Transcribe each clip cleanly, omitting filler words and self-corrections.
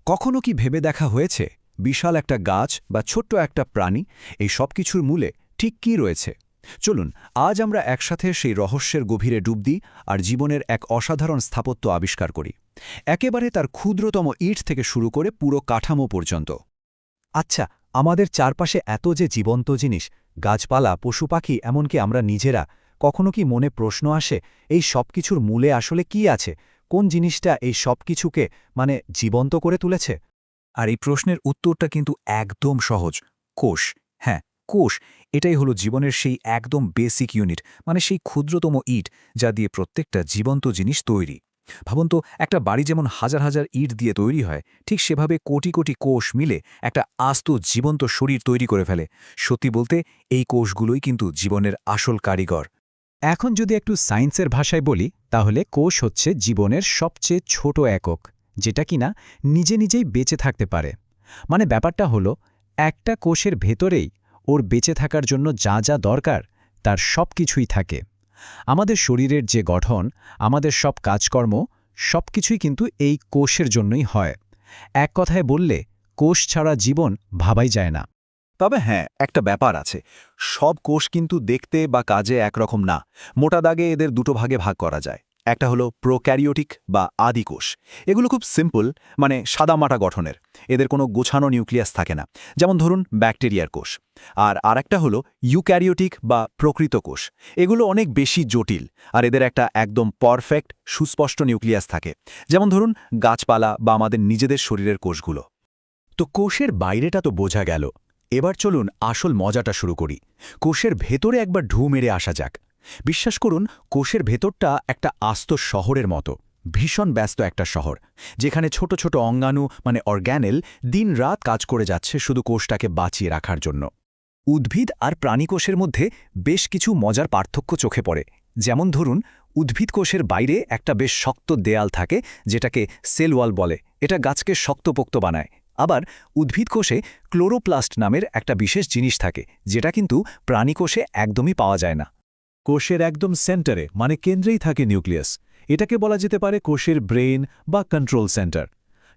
কখনো কি ভেবে দেখা হয়েছে বিশাল একটা গাছ বা ছোট্ট একটা প্রাণী এই সব কিছুর মূলে ঠিক কী রয়েছে? চলুন আজ আমরা একসাথে সেই রহস্যের গভীরে ডুব দিই আর জীবনের এক অসাধারণ স্থাপত্য আবিষ্কার করি, একেবারে তার ক্ষুদ্রতম ইট থেকে শুরু করে পুরো কাঠামো পর্যন্ত। আচ্ছা, আমাদের চারপাশে এত যে জীবন্ত জিনিস, গাছপালা, পশু পাখি, এমনকি আমরা নিজেরা, কখনো কি মনে প্রশ্ন আসে এই সব কিছুর মূলে আসলে কি আছে? কোন জিনিসটা এই সব কিছুকে জীবন্ত করে তুলেছে? আর এই প্রশ্নের উত্তরটা কিন্তু একদম সহজ। কোষ। হ্যাঁ, কোষ। এটাই হলো জীবনের সেই একদম বেসিক ইউনিট, সেই ক্ষুদ্রতম ইট যা দিয়ে প্রত্যেকটা জীবন্ত জিনিস তৈরি। ভাবুন তো, একটা বাড়ি যেমন হাজার হাজার ইট দিয়ে তৈরি হয়, ঠিক সেভাবে কোটি কোটি কোষ মিলে একটা আস্ত জীবন্ত শরীর তৈরি করে ফেলে। সত্যি বলতে, এই কোষগুলোই কিন্তু জীবনের আসল কারিগর। এখন যদি একটু সায়েন্সের ভাষায় বলি, তাহলে কোষ হচ্ছে জীবনের সবচেয়ে ছোট একক, যেটা কিনা নিজে নিজেই বেঁচে থাকতে পারে। ব্যাপারটা হলো, একটা কোষের ভেতরেই ওর বেঁচে থাকার জন্য যা যা দরকার তার সব কিছুই থাকে। আমাদের শরীরের যে গঠন, আমাদের সব কাজকর্ম, সব কিছুই কিন্তু এই কোষের জন্যই হয়। এক কথায় বললে, কোষ ছাড়া জীবন ভাবাই যায় না। তবে হ্যাঁ, একটা ব্যাপার আছে। সব কোষ কিন্তু দেখতে বা কাজে একরকম না। মোটা দাগে এদের দুটো ভাগে ভাগ করা যায়। একটা হলো প্রোক্যারিওটিক বা আদি কোষ। এগুলো খুব সিম্পল, সাদামাটা গঠনের। এদের কোনো গোছানো নিউক্লিয়াস থাকে না, যেমন ধরুন ব্যাকটেরিয়ার কোষ। আর আরেকটা হলো ইউক্যারিওটিক বা প্রকৃত কোষ। এগুলো অনেক বেশি জটিল, আর এদের একটা একদম পারফেক্ট সুস্পষ্ট নিউক্লিয়াস থাকে, যেমন ধরুন গাছপালা বা আমাদের নিজেদের শরীরের কোষগুলো। তো কোষের বাইরেটা তো বোঝা গেল, এবার চলুন আসল মজাটা শুরু করি। কোষের ভেতরে একবার ঢু মেরে আসা যাক। বিশ্বাস করুন, কোষের ভেতরটা একটা আস্ত শহরের মতো, ভীষণ ব্যস্ত একটা শহর, যেখানে ছোট ছোট অঙ্গাণু অর্গ্যানেল দিন-রাত কাজ করে যাচ্ছে শুধু কোষটাকে বাঁচিয়ে রাখার জন্য। উদ্ভিদ আর প্রাণী কোষের মধ্যে বেশ কিছু মজার পার্থক্য চোখে পড়ে। যেমন ধরুন, উদ্ভিদ কোষের বাইরে একটা বেশ শক্ত দেয়াল থাকে, যেটাকে সেল ওয়াল বলে। এটা গাছকে শক্তপোক্ত বানায়। আবার উদ্ভিদ কোষে ক্লোরোপ্লাস্ট নামের একটা বিশেষ জিনিস থাকে, যেটা কিন্তু প্রাণী কোষে একদমই পাওয়া যায় না। কোষের একদম সেন্টারে কেন্দ্রেই থাকে নিউক্লিয়াস। এটাকে বলা যেতে পারে কোষের ব্রেইন বা কন্ট্রোল সেন্টার।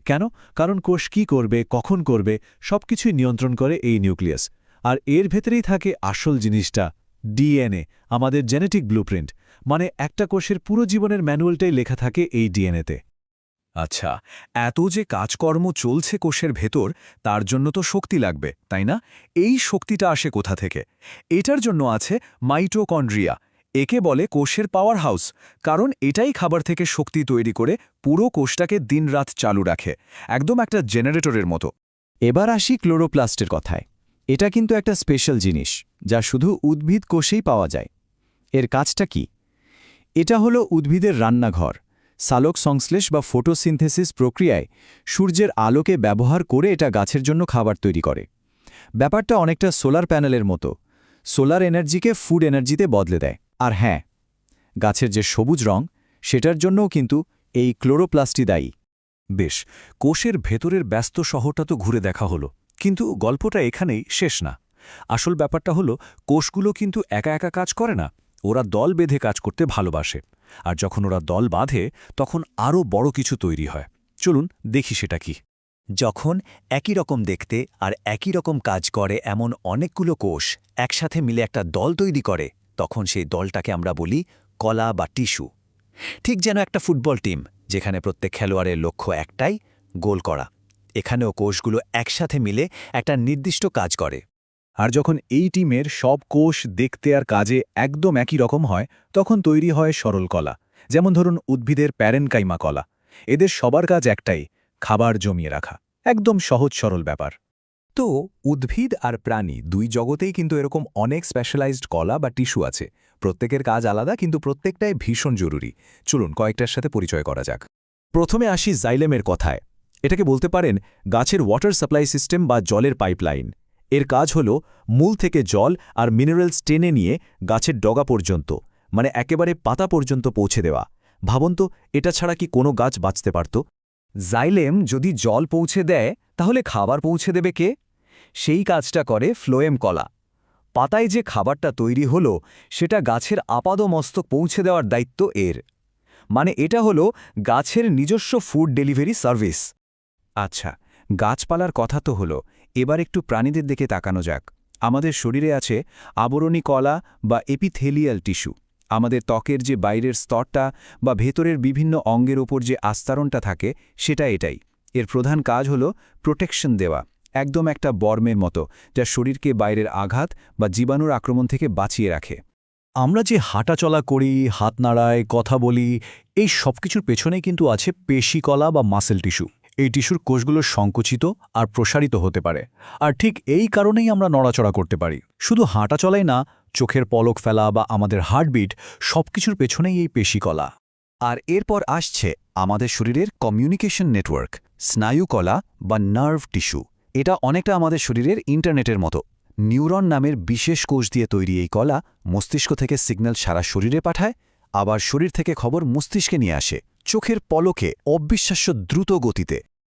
কেন? কারণ কোষ কী করবে, কখন করবে, সবকিছুই নিয়ন্ত্রণ করে এই নিউক্লিয়াস। আর এর ভেতরেই থাকে আসল জিনিসটা, ডিএনএ, আমাদের জেনেটিক ব্লুপ্রিন্ট। একটা কোষের পুরো জীবনের ম্যানুয়ালটাই লেখা থাকে এই ডিএনএতে। আচ্ছা, এত যে কাজকর্ম চলছে কোষের ভেতর, তার জন্য তো শক্তি লাগবে, তাই না? এই শক্তিটা আসে কোথা থেকে? এটার জন্য আছে মাইটোকন্ড্রিয়া। একে বলে কোষের পাওয়ার হাউস, কারণ এটাই খাবার থেকে শক্তি তৈরি করে পুরো কোষটাকে দিনরাত চালু রাখে, একদম একটা জেনারেটরের মতো। এবার আসি ক্লোরোপ্লাস্টের কথায়। এটা কিন্তু একটা স্পেশাল জিনিস, যা শুধু উদ্ভিদ কোষেই পাওয়া যায়। এর কাজটা কি? এটা হলো উদ্ভিদের রান্নাঘর। সালোক সংশ্লেষ বা ফটোসিনথেসিস প্রক্রিয়ায় সূর্যের আলোকে ব্যবহার করে এটা গাছের জন্য খাবার তৈরি করে। ব্যাপারটা অনেকটা সোলার প্যানেলের মতো। সোলার এনার্জিকে ফুড এনার্জিতে বদলে দেয়। আর হ্যাঁ, গাছের যে সবুজ রং, সেটার জন্যও কিন্তু এই ক্লোরোপ্লাস্টই দায়ী। বেশ, কোষের ভেতরের ব্যস্ত শহরটা তো ঘুরে দেখা হলো, কিন্তু গল্পটা এখানেই শেষ না। আসল ব্যাপারটা হলো, কোষগুলো কিন্তু একা একা কাজ করে না, ওরা দল বেঁধে কাজ করতে ভালোবাসে। আর যখন ওরা দল বাঁধে, তখন আরও বড় কিছু তৈরি হয়। চলুন দেখি সেটা কি। যখন একই রকম দেখতে আর একই রকম কাজ করে এমন অনেকগুলো কোষ একসাথে মিলে একটা দল তৈরি করে, তখন সেই দলটাকে আমরা বলি কলা বা টিস্যু। ঠিক যেন একটা ফুটবল টিম, যেখানে প্রত্যেক খেলোয়াড়ের লক্ষ্য একটাই, গোল করা। এখানেও কোষগুলো একসাথে মিলে একটা নির্দিষ্ট কাজ করে। আর যখন এই টিমের সব কোষ দেখতে আর কাজে একদম একই রকম হয়, তখন তৈরি হয় সরল কলা। যেমন ধরুন উদ্ভিদের প্যারেনকাইমা কলা। এদের সবার কাজ একটাই, খাবার জমিয়ে রাখা। একদম সহজ সরল ব্যাপার। তো উদ্ভিদ আর প্রাণী দুই জগতেই কিন্তু এরকম অনেক স্পেশালাইজড কলা বা টিস্যু আছে। প্রত্যেকের কাজ আলাদা, কিন্তু প্রত্যেকটাই ভীষণ জরুরি। চলুন কয়েকটার সাথে পরিচয় করা যাক। প্রথমে আসি জাইলেমের কথায়। এটাকে বলতে পারেন গাছের ওয়াটার সাপ্লাই সিস্টেম বা জলের পাইপলাইন। এর কাজ হল মূল থেকে জল আর মিনারেলস টেনে নিয়ে গাছের ডগা পর্যন্ত, একেবারে পাতা পর্যন্ত পৌঁছে দেওয়া। ভাবুন তো, এটা ছাড়া কি কোনো গাছ বাঁচতে পারত? জাইলেম যদি জল পৌঁছে দেয়, তাহলে খাবার পৌঁছে দেবে কে? সেই কাজটা করে ফ্লোয়েম কলা। পাতায় যে খাবারটা তৈরি হলো, সেটা গাছের আপাদমস্তক পৌঁছে দেওয়ার দায়িত্ব এর। এটা হলো গাছের নিজস্ব ফুড ডেলিভারি সার্ভিস। আচ্ছা, গাছপালার কথা তো হলো, এবার একটু প্রাণীদের দিকে তাকানো যাক। আমাদের শরীরে আছে আবরণী কলা বা এপিথেলিয়াল টিস্যু। আমাদের ত্বকের যে বাইরের স্তরটা বা ভেতরের বিভিন্ন অঙ্গের ওপর যে আস্তরণটা থাকে সেটা এটাই। এর প্রধান কাজ হলো প্রোটেকশন দেওয়া, একদম একটা বর্মের মতো, যা শরীরকে বাইরের আঘাত বা জীবাণুর আক্রমণ থেকে বাঁচিয়ে রাখে। আমরা যে হাঁটাচলা করি, হাত নাড়াই, কথা বলি, এই সব কিছুর পেছনেই কিন্তু আছে পেশিকলা বা মাসেল টিস্যু। এই টিস্যুর কোষগুলো সংকুচিত আর প্রসারিত হতে পারে, আর ঠিক এই কারণেই আমরা নড়াচড়া করতে পারি। শুধু হাঁটাচলাই না, চোখের পলক ফেলা বা আমাদের হার্টবিট, সব কিছুর পেছনেই এই পেশিকলা। আর এরপর আসছে আমাদের শরীরের কমিউনিকেশন নেটওয়ার্ক, স্নায়ুকলা বা নার্ভ টিস্যু। এটা অনেকটা আমাদের শরীরের ইন্টারনেটের মতো। নিউরন নামের বিশেষ কোষ দিয়ে তৈরি এই কলা মস্তিষ্ক থেকে সিগন্যাল সারা শরীরে পাঠায়, আবার শরীর থেকে খবর মস্তিষ্কে নিয়ে আসে চোখের পলকে অবিশ্বাস্য দ্রুত গতিতে।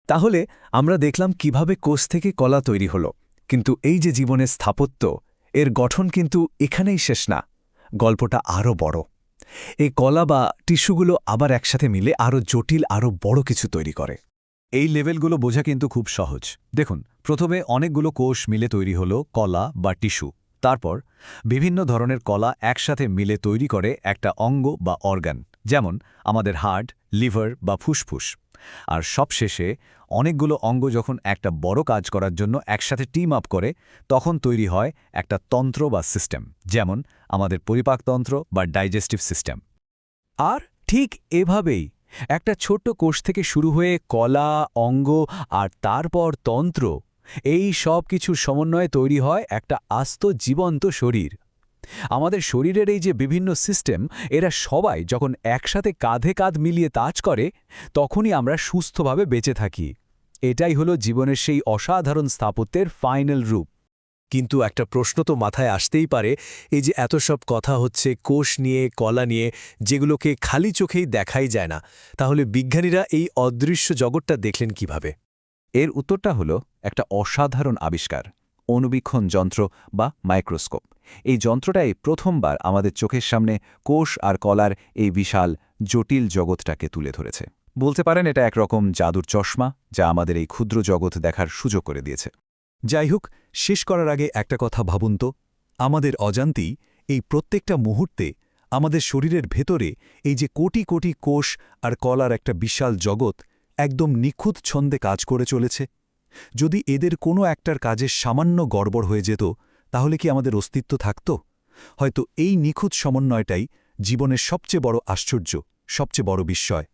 তাহলে আমরা দেখলাম কিভাবে কোষ থেকে কলা তৈরি হলো, কিন্তু এই যে জীবনের স্থাপত্য, এর গঠন কিন্তু এখানেই শেষ না। গল্পটা আরও বড়। এই কলা বা টিস্যুগুলো আবার একসাথে মিলে আরও জটিল, আরও বড় কিছু তৈরি করে। এই লেভেলগুলো বোঝা কিন্তু খুব সহজ। দেখুন, প্রথমে অনেকগুলো কোষ মিলে তৈরি হলো কলা বা টিস্যু। তারপর বিভিন্ন ধরনের কলা একসাথে মিলে তৈরি করে একটা অঙ্গ বা অর্গান, যেমন আমাদের হার্ট, লিভার বা ফুসফুস। আর সবশেষে অনেকগুলো অঙ্গ যখন একটা বড় কাজ করার জন্য একসাথে টিম আপ করে, তখন তৈরি হয় একটা তন্ত্র বা সিস্টেম, যেমন আমাদের পরিপাকতন্ত্র বা ডাইজেস্টিভ সিস্টেম। আর ঠিক এভাবেই একটা ছোট্ট কোষ থেকে শুরু হয়ে কলা, অঙ্গ আর তারপর তন্ত্র, এই সব কিছুর সমন্বয়ে তৈরি হয় একটা আস্ত জীবন্ত শরীর। আমাদের শরীরের এই যে বিভিন্ন সিস্টেম, এরা সবাই যখন একসাথে কাঁধে কাঁধ মিলিয়ে কাজ করে, তখনই আমরা সুস্থভাবে বেঁচে থাকি। এটাই হলো জীবনের সেই অসাধারণ স্থাপত্যের ফাইনাল রূপ। কিন্তু একটা প্রশ্ন তো মাথায় আসতেই পারে, এই যে এত সব কথা হচ্ছে কোষ নিয়ে, কলা নিয়ে, যেগুলোকে খালি চোখেই দেখাই যায় না, তাহলে বিজ্ঞানীরা এই অদৃশ্য জগৎটা দেখলেন কিভাবে? এর উত্তরটা হলো একটা অসাধারণ আবিষ্কার, অণুবীক্ষণ যন্ত্র বা মাইক্রোস্কোপ। এই যন্ত্রটাই প্রথমবার আমাদের চোখের সামনে কোষ আর কলার এই বিশাল জটিল জগৎটাকে তুলে ধরেছে। বলতে পারেন এটা একরকম জাদুর চশমা, যা আমাদের এই ক্ষুদ্র জগৎ দেখার সুযোগ করে দিয়েছে। যাই হোক, শেষ করার আগে একটা কথা ভাবুন তো, আমাদের অজান্তেই এই প্রত্যেকটা মুহূর্তে আমাদের শরীরের ভেতরে এই যে কোটি কোটি কোষ আর কলার একটা বিশাল জগৎ একদম নিখুঁত ছন্দে কাজ করে চলেছে। যদি এদের কোনো একটার কাজের সামান্য গড়বড় হয়ে যেত, তাহলে কি আমাদের অস্তিত্ব থাকত? হয়তো এই নিখুঁত সমন্বয়টাই জীবনের সবচেয়ে বড় আশ্চর্য, সবচেয়ে বড় বিস্ময়।